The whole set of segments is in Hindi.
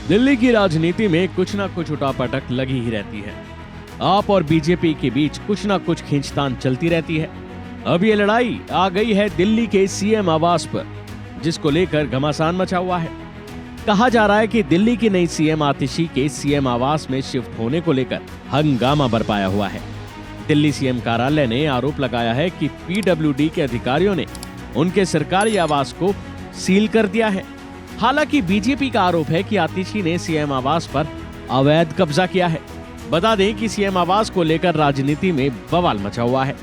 दिल्ली की राजनीति में कुछ ना कुछ उठापटक लगी ही रहती है। आप और बीजेपी के बीच कुछ ना कुछ खींचतान चलती रहती है। अब ये लड़ाई आ गई है दिल्ली के सीएम आवास पर, जिसको लेकर घमासान मचा हुआ है। कहा जा रहा है कि दिल्ली की नई सीएम आतिशी के सीएम आवास में शिफ्ट होने को लेकर हंगामा बरपाया हुआ है। दिल्ली सीएम कार्यालय ने आरोप लगाया है कि पीडब्ल्यूडी के अधिकारियों ने उनके सरकारी आवास को सील कर दिया है। हालांकि बीजेपी का आरोप है कि आतिशी ने सीएम आवास पर अवैध कब्जा किया है। बता दें कि सीएम आवास को लेकर राजनीति में बवाल मचा हुआ है।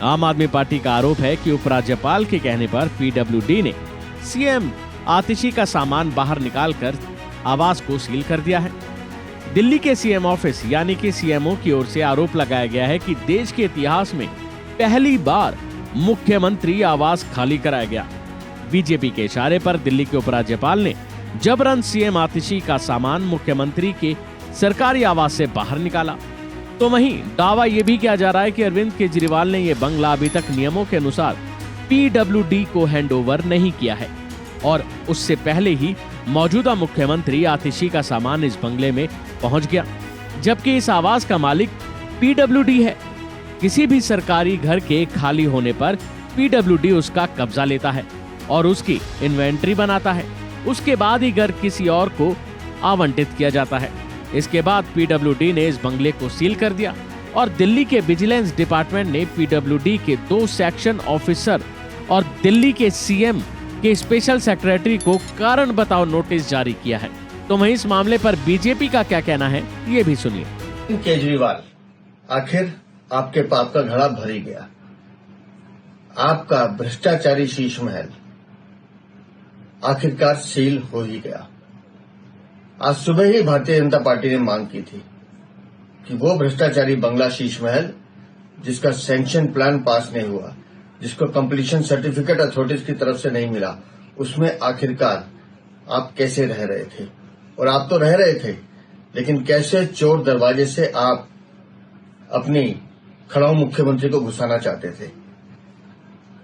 आम आदमी पार्टी का आरोप है कि उपराज्यपाल के कहने पर पीडब्ल्यूडी ने सीएम आतिशी का सामान बाहर निकालकर आवास को सील कर दिया है। दिल्ली के सीएम ऑफिस यानी कि सीएमओ की ओर से आरोप लगाया गया है कि देश के इतिहास में पहली बार मुख्यमंत्री आवास खाली कराया गया। बीजेपी के इशारे पर दिल्ली के उपराज्यपाल ने जबरन सीएम आतिशी का सामान मुख्यमंत्री के सरकारी आवास से बाहर निकाला। तो वहीं दावा यह भी किया जा रहा है कि अरविंद केजरीवाल ने यह बंगला अभी तक नियमों के अनुसार पीडब्ल्यूडी को हैंडओवर नहीं किया है और उससे पहले ही मौजूदा मुख्यमंत्री आतिशी का सामान इस बंगले में पहुंच गया, जबकि इस आवास का मालिक पीडब्ल्यूडी है। किसी भी सरकारी घर के खाली होने पर पीडब्ल्यूडी उसका कब्जा लेता है और उसकी इन्वेंट्री बनाता है। उसके बाद ही घर किसी और को आवंटित किया जाता है। इसके बाद पीडब्ल्यूडी ने इस बंगले को सील कर दिया और दिल्ली के विजिलेंस डिपार्टमेंट ने पीडब्ल्यूडी के 2 सेक्शन ऑफिसर और दिल्ली के सीएम के स्पेशल सेक्रेटरी को कारण बताओ नोटिस जारी किया है। तो वहीं इस मामले पर बीजेपी का क्या कहना है, ये भी सुनिए। केजरीवाल, आखिर आपके पाप का घड़ा भर ही गया। आपका भ्रष्टाचारी शीश महल आखिरकार सील हो ही गया। आज सुबह ही भारतीय जनता पार्टी ने मांग की थी कि वो भ्रष्टाचारी बंगला शीश महल, जिसका सैंक्शन प्लान पास नहीं हुआ, जिसको कंप्लीशन सर्टिफिकेट अथॉरिटीज की तरफ से नहीं मिला, उसमें आखिरकार आप कैसे रह रहे थे। और आप तो रह रहे थे, लेकिन कैसे चोर दरवाजे से आप अपनी खड़ाऊ मुख्यमंत्री को घुसाना चाहते थे।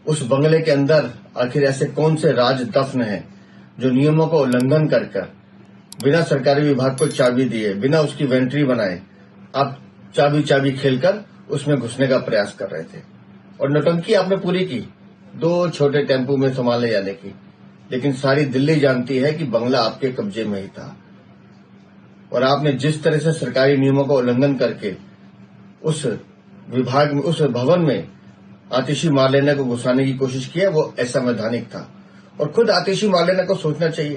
उस बंगले के अंदर आखिर ऐसे कौन से राज दफन हैं जो नियमों का उल्लंघन कर बिना सरकारी विभाग को चाबी दिए, बिना उसकी इन्वेंट्री बनाए आप चाबी खेलकर उसमें घुसने का प्रयास कर रहे थे। और नौटंकी आपने पूरी की 2 छोटे टेम्पू में सामान ले जाने की, लेकिन सारी दिल्ली जानती है कि बंगला आपके कब्जे में ही था। और आपने जिस तरह से सरकारी नियमों का उल्लंघन करके उस विभाग में, उस भवन में आतिशी मार्लेना को घुसाने की कोशिश की है, वो असंवैधानिक था। और खुद आतिशी मार्लेना को सोचना चाहिए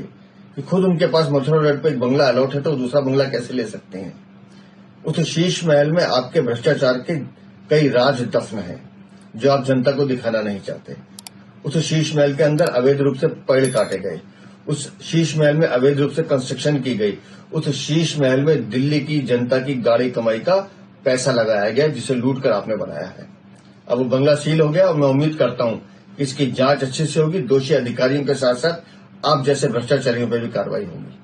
कि खुद उनके पास मथुरा रोड पे एक बंगला अलॉट है, तो दूसरा बंगला कैसे ले सकते हैं। उस शीश महल में आपके भ्रष्टाचार के कई राज दफन हैं जो आप जनता को दिखाना नहीं चाहते। उस शीश महल के अंदर अवैध रूप से पेड़ काटे गए, उस शीश महल में अवैध रूप से कंस्ट्रक्शन की गई, उस शीश महल में दिल्ली की जनता की गाड़ी कमाई का पैसा लगाया गया, जिसे लूट कर आपने बनाया है। अब वो बंगला सील हो गया और मैं उम्मीद करता हूं कि इसकी जांच अच्छे से होगी। दोषी अधिकारियों के साथ साथ आप जैसे भ्रष्टाचारियों पर भी कार्रवाई होगी।